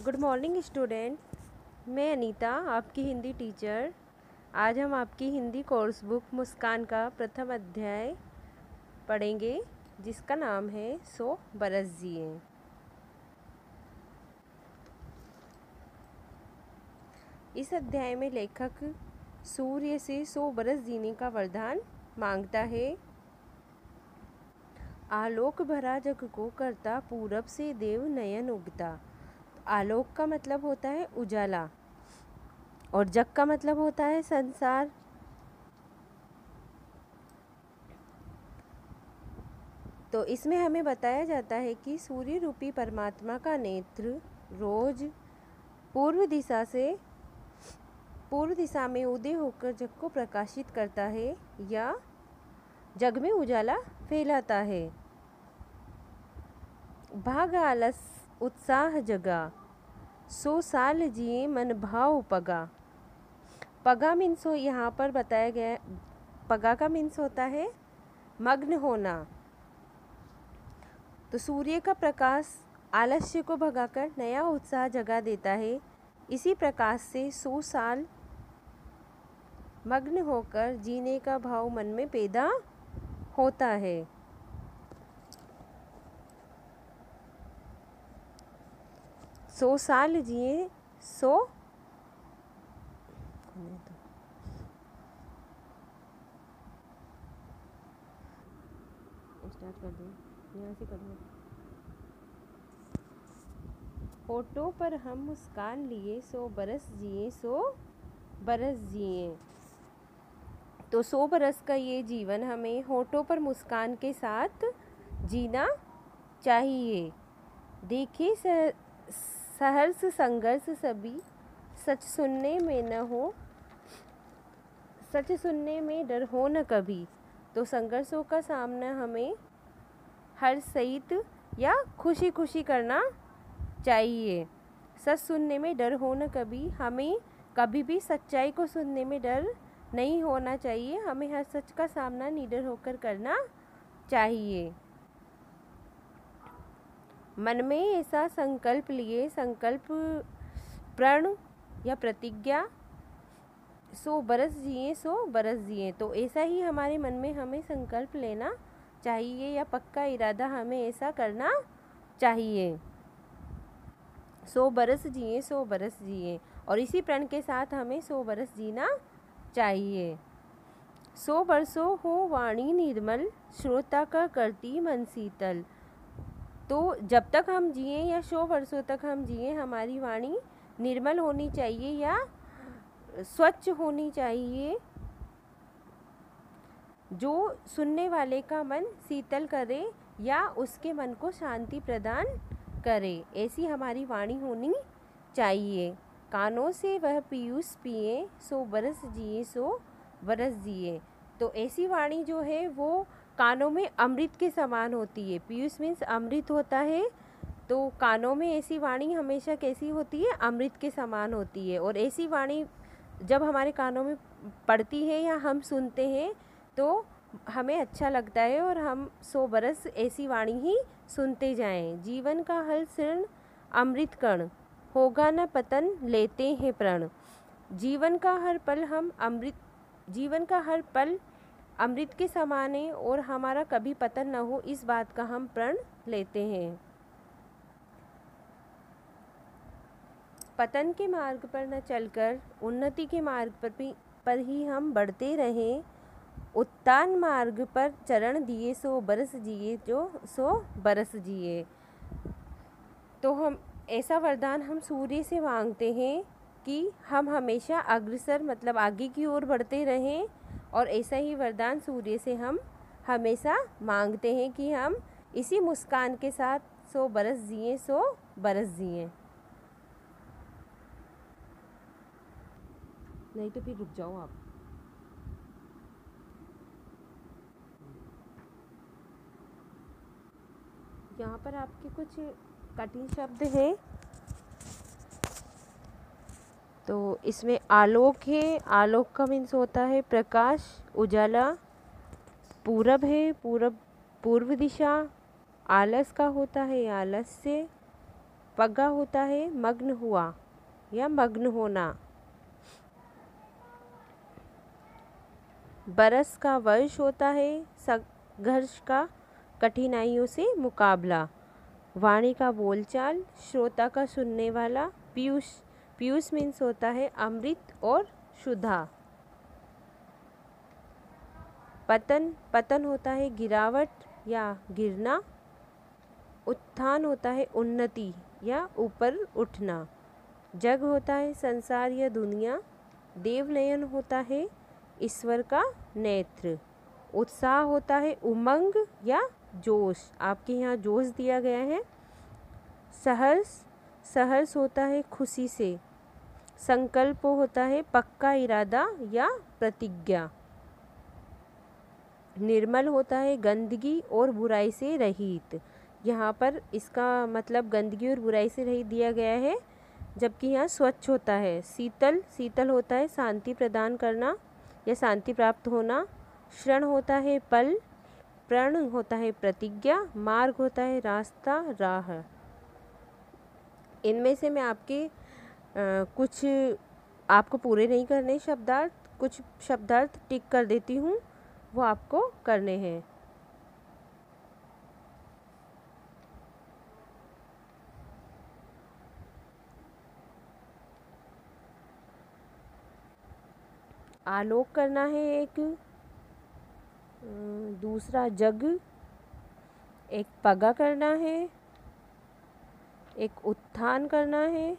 Good morning student. मैं अनीता, आपकी Hindi teacher. आज हम आपकी हिंदी कोर्स बुक मुस्कान का प्रथम अध्याय पढ़ेंगे, जिसका नाम है 100 बरस जिए। इस अध्याय में लेखक सूर्य से 100 बरस जीने का वरदान मांगता है। आलोक भरा जग को करता, पूरब से देव नयन उगता। आलोक का मतलब होता है उजाला और जग का मतलब होता है संसार। तो इसमें हमें बताया जाता है कि सूर्य रूपी परमात्मा का नेत्र रोज पूर्व दिशा में उदय होकर जग को प्रकाशित करता है या जग में उजाला फैलाता है। भाग आलस उत्साह जगा, 100 साल जिए मन भाव पगा। पगा मीन्स यहाँ पर बताया गया, पगा का मीन्स होता है मग्न होना। तो सूर्य का प्रकाश आलस्य को भगाकर नया उत्साह जगा देता है। इसी प्रकाश से 100 साल मग्न होकर जीने का भाव मन में पैदा होता है। सौ साल जिए, 100 स्टार्ट कर दो, यहाँ से कर दो। होठों पर हम मुस्कान लिए, 100 बरस जिए, 100 बरस जिए। तो 100 बरस का ये जीवन हमें होठों पर मुस्कान के साथ जीना चाहिए। देखिए सहर्ष संघर्ष सभी, सच सुनने में न हो, सच सुनने में डर हो न कभी। तो संघर्षों का सामना हमें हर सहित या खुशी खुशी करना चाहिए। सच सुनने में डर हो न कभी, हमें कभी भी सच्चाई को सुनने में डर नहीं होना चाहिए। हमें हर सच का सामना निडर होकर करना चाहिए। मन में ऐसा संकल्प लिए, संकल्प प्रण या प्रतिज्ञा, 100 बरस जिए, 100 बरस जिए। तो ऐसा ही हमारे मन में हमें संकल्प लेना चाहिए या पक्का इरादा हमें ऐसा करना चाहिए। 100 बरस जिए, 100 बरस जिए और इसी प्रण के साथ हमें 100 बरस जीना चाहिए। 100 बरसों हो वाणी निर्मल, श्रोता का करती मन शीतल। तो जब तक हम जिए या 100 वर्षों तक हम जिए, हमारी वाणी निर्मल होनी चाहिए या स्वच्छ होनी चाहिए, जो सुनने वाले का मन शीतल करे या उसके मन को शांति प्रदान करे। ऐसी हमारी वाणी होनी चाहिए। कानों से वह पीयूष पिए, 100 बरस जिए, 100 बरस जिए। तो ऐसी वाणी जो है वो कानों में अमृत के समान होती है। पीयूष मीन्स अमृत होता है। तो कानों में ऐसी वाणी हमेशा कैसी होती है? अमृत के समान होती है। और ऐसी वाणी जब हमारे कानों में पड़ती है या हम सुनते हैं तो हमें अच्छा लगता है और हम 100 बरस ऐसी वाणी ही सुनते जाएं। जीवन का हर क्षण अमृत कण, होगा न पतन लेते हैं प्रण। जीवन का हर पल अमृत के समान है और हमारा कभी पतन न हो, इस बात का हम प्रण लेते हैं। पतन के मार्ग पर न चलकर उन्नति के मार्ग पर ही हम बढ़ते रहें। उत्तान मार्ग पर चरण दिए, 100 बरस जिए, जो 100 बरस जिए। तो हम ऐसा वरदान हम सूर्य से मांगते हैं कि हम हमेशा अग्रसर मतलब आगे की ओर बढ़ते रहें। और ऐसा ही वरदान सूर्य से हम हमेशा मांगते हैं कि हम इसी मुस्कान के साथ 100 बरस जिए, 100 बरस जिए। नहीं तो फिर रुक जाओ आप। यहाँ पर आपके कुछ कठिन शब्द हैं। तो इसमें आलोक है, आलोक का मीन्स होता है प्रकाश, उजाला। पूरब है, पूर्व दिशा। आलस का होता है आलस्य। पग्गा होता है मग्न हुआ या मग्न होना। बरस का वर्ष होता है संघर्ष का, कठिनाइयों से मुकाबला। वाणी का बोलचाल, श्रोता का सुनने वाला। पीयूष, पीयूष मीन्स होता है अमृत और सुधा। पतन, पतन होता है गिरावट या गिरना। उत्थान होता है उन्नति या ऊपर उठना। जग होता है संसार या दुनिया। देवनयन होता है ईश्वर का नेत्र। उत्साह होता है उमंग या जोश, आपके यहाँ जोश दिया गया है। सहर्ष, सहर्ष होता है खुशी से। संकल्प होता है पक्का इरादा या प्रतिज्ञा। निर्मल होता है गंदगी और बुराई से रहित। यहाँ पर इसका मतलब गंदगी और बुराई से रहित दिया गया है, जबकि यहाँ स्वच्छ होता है। शीतल, शीतल होता है शांति प्रदान करना या शांति प्राप्त होना। क्षण होता है पल। प्रण होता है प्रतिज्ञा। मार्ग होता है रास्ता, राह। इनमें से मैं आपके कुछ आपको पूरे नहीं करने शब्दार्थ, कुछ शब्दार्थ टिक कर देती हूँ, वो आपको करने हैं। आलोक करना है एक, दूसरा जग, एक पगा करना है, एक उत्थान करना है,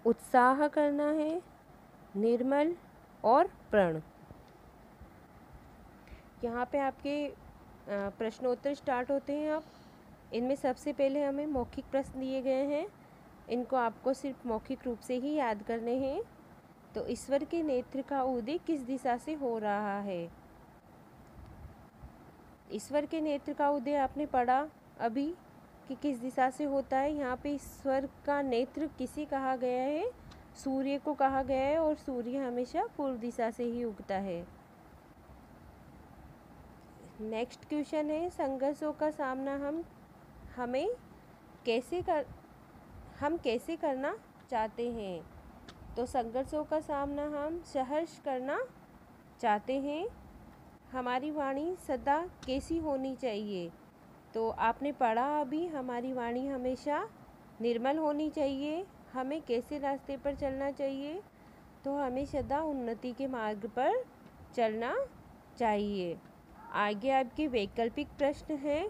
उत्साह करना है, निर्मल और प्रण। यहाँ पे आपके प्रश्नोत्तर स्टार्ट होते हैं। अब इनमें सबसे पहले हमें मौखिक प्रश्न दिए गए हैं, इनको आपको सिर्फ मौखिक रूप से ही याद करने हैं। तो ईश्वर के नेत्र का उदय किस दिशा से हो रहा है? ईश्वर के नेत्र का उदय आपने पढ़ा अभी कि किस दिशा से होता है। यहाँ पे ईश्वर का नेत्र किसे कहा गया है? सूर्य को कहा गया है, और सूर्य हमेशा पूर्व दिशा से ही उगता है। नेक्स्ट क्वेश्चन है, संघर्षों का सामना हम कैसे करना चाहते हैं? तो संघर्षों का सामना हम सहर्ष करना चाहते हैं। हमारी वाणी सदा कैसी होनी चाहिए? तो आपने पढ़ा अभी, हमारी वाणी हमेशा निर्मल होनी चाहिए। हमें कैसे रास्ते पर चलना चाहिए? तो हमें सदा उन्नति के मार्ग पर चलना चाहिए। आगे आपके वैकल्पिक प्रश्न हैं।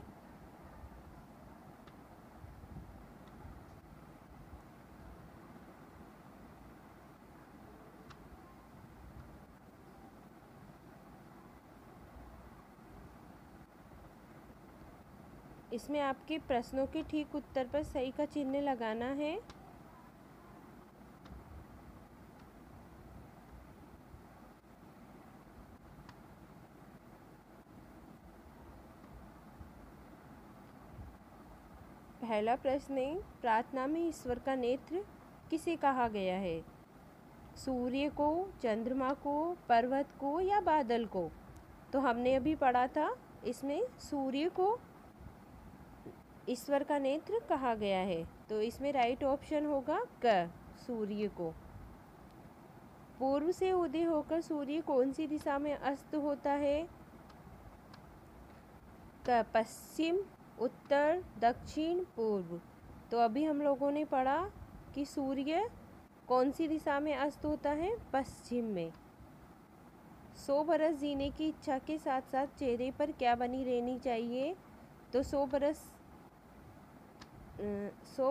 इसमें आपके प्रश्नों के ठीक उत्तर पर सही का चिन्ह लगाना है। पहला प्रश्न है, प्रार्थना में ईश्वर का नेत्र किसे कहा गया है? सूर्य को, चंद्रमा को, पर्वत को या बादल को? तो हमने अभी पढ़ा था, इसमें सूर्य को ईश्वर का नेत्र कहा गया है। तो इसमें राइट ऑप्शन होगा क, सूर्य को। पूर्व से उदय होकर सूर्य कौन सी दिशा में अस्त होता है? क, पश्चिम, उत्तर, दक्षिण, पूर्व। तो अभी हम लोगों ने पढ़ा कि सूर्य कौन सी दिशा में अस्त होता है? पश्चिम में। 100 बरस जीने की इच्छा के साथ साथ चेहरे पर क्या बनी रहनी चाहिए? तो 100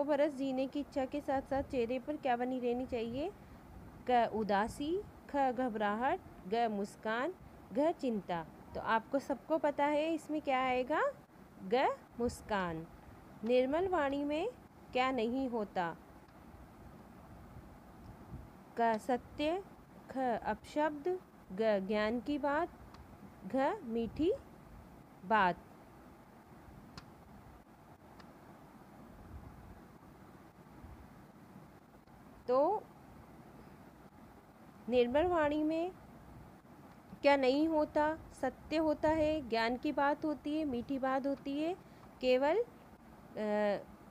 बरस जीने की इच्छा के साथ साथ चेहरे पर क्या बनी रहनी चाहिए? क, उदासी, ख, घबराहट, ग, मुस्कान, घ, चिंता। तो आपको सबको पता है इसमें क्या आएगा? ग, मुस्कान। निर्मल वाणी में क्या नहीं होता? क, सत्य, ख, अपशब्द, ग, ज्ञान की बात, घ, मीठी बात। तो निर्मल वाणी में क्या नहीं होता, सत्य होता है, ज्ञान की बात होती है, मीठी बात होती है, केवल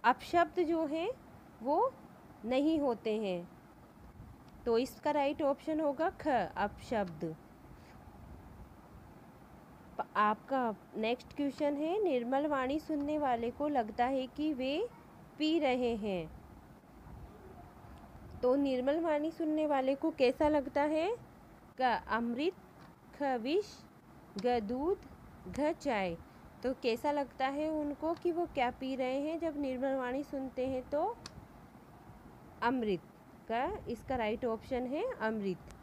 अपशब्द जो हैं वो नहीं होते हैं। तो इसका राइट ऑप्शन होगा ख, अपशब्द। आपका नेक्स्ट क्वेश्चन है, निर्मल वाणी सुनने वाले को लगता है कि वे पी रहे हैं। तो निर्मल वाणी सुनने वाले को कैसा लगता है? क, अमृत, ख, विष, ग, दूध, घ, चाय। तो कैसा लगता है उनको कि वो क्या पी रहे हैं जब निर्मल वाणी सुनते हैं? तो अमृत का इसका राइट ऑप्शन है अमृत।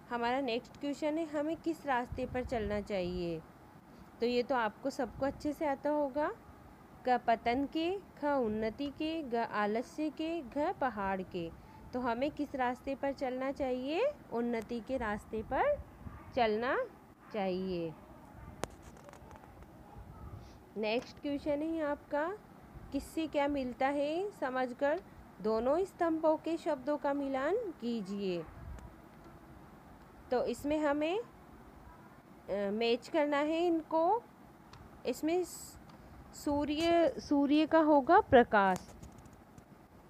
हमारा नेक्स्ट क्वेश्चन है, हमें किस रास्ते पर चलना चाहिए? तो ये तो आपको सबको अच्छे से आता होगा। क, पतन के, ख, उन्नति के, ग, आलस्य के, घ, पहाड़ के। तो हमें किस रास्ते पर चलना चाहिए? उन्नति के रास्ते पर चलना चाहिए। नेक्स्ट क्वेश्चन है आपका, किससे क्या मिलता है समझकर दोनों स्तंभों के शब्दों का मिलान कीजिए। तो इसमें हमें मैच करना है इनको। इसमें सूर्य का होगा प्रकाश,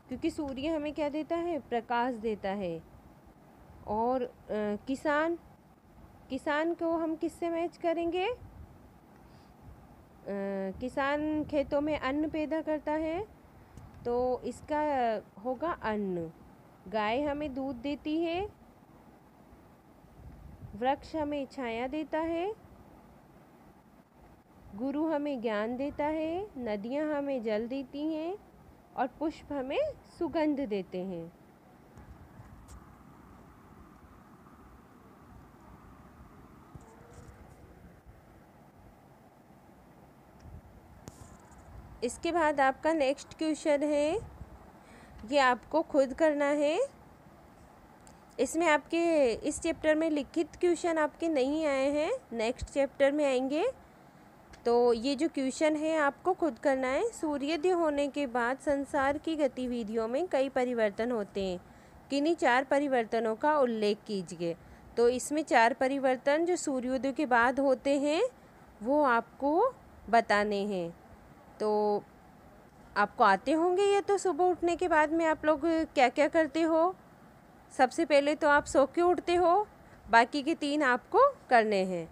क्योंकि सूर्य हमें क्या देता है? प्रकाश देता है। और किसान को हम किससे मैच करेंगे? किसान खेतों में अन्न पैदा करता है, तो इसका होगा अन्न। गाय हमें दूध देती है, वृक्ष हमें छाया देता है, गुरु हमें ज्ञान देता है, नदियाँ हमें जल देती हैं और पुष्प हमें सुगंध देते हैं। इसके बाद आपका नेक्स्ट क्वेश्चन है, ये आपको खुद करना है। इसमें आपके इस चैप्टर में लिखित क्वेश्चन आपके नहीं आए हैं, नेक्स्ट चैप्टर में आएंगे। तो ये जो क्वेश्चन है आपको खुद करना है। सूर्योदय होने के बाद संसार की गतिविधियों में कई परिवर्तन होते हैं, किन्हीं 4 परिवर्तनों का उल्लेख कीजिए। तो इसमें 4 परिवर्तन जो सूर्योदय के बाद होते हैं वो आपको बताने हैं। तो आपको आते होंगे ये। तो सुबह उठने के बाद में आप लोग क्या क्या करते हो? सबसे पहले तो आप सो के उठते हो, बाकी के 3 आपको करने हैं।